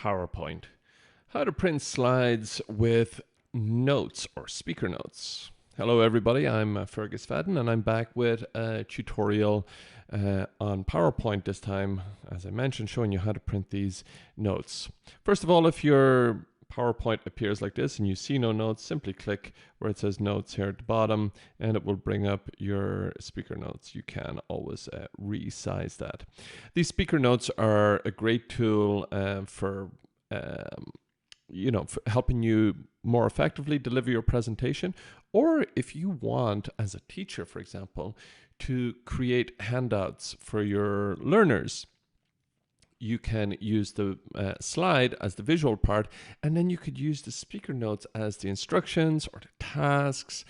PowerPoint. How to print slides with notes or speaker notes. Hello everybody, I'm Fergus Fadden and I'm back with a tutorial on PowerPoint this time, as I mentioned, showing you how to print these notes. First of all, if your PowerPoint appears like this and you see no notes, simply click where it says notes here at the bottom and it will bring up your speaker notes. You can always resize that. These speaker notes are a great tool for helping you more effectively deliver your presentation, or if you want, as a teacher, for example, to create handouts for your learners. You can use the slide as the visual part, and then you could use the speaker notes as the instructions or the tasks,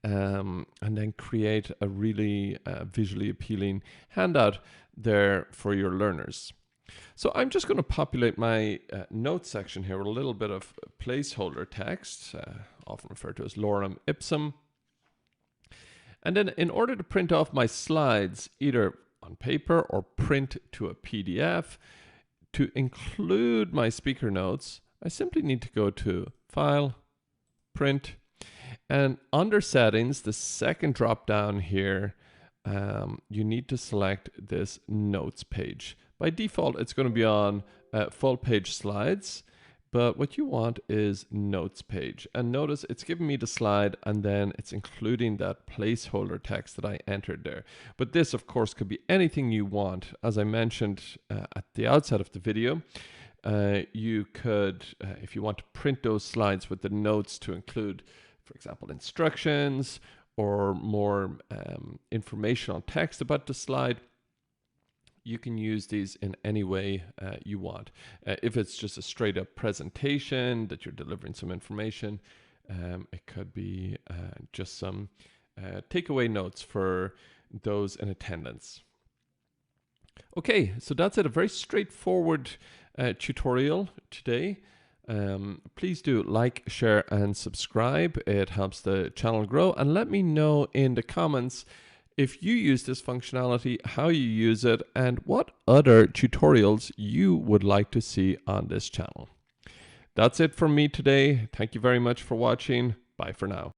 and then create a really visually appealing handout there for your learners. So I'm just going to populate my notes section here with a little bit of placeholder text, often referred to as lorem ipsum. And then in order to print off my slides, either on paper or print to a PDF, to include my speaker notes, I simply need to go to File, Print, and under Settings, the second drop down here, you need to select this Notes page. By default, it's going to be on full page slides, but what you want is Notes page. And notice it's giving me the slide and then it's including that placeholder text that I entered there. But this, of course, could be anything you want. As I mentioned at the outset of the video, you could, if you want to print those slides with the notes to include, for example, instructions or more informational text about the slide, you can use these in any way you want. If it's just a straight up presentation that you're delivering some information, it could be just some takeaway notes for those in attendance. Okay, so that's it. A very straightforward tutorial today. Please do like, share, and subscribe. It helps the channel grow. And let me know in the comments if you use this functionality, how you use it, and what other tutorials you would like to see on this channel. That's it from me today. Thank you very much for watching. Bye for now.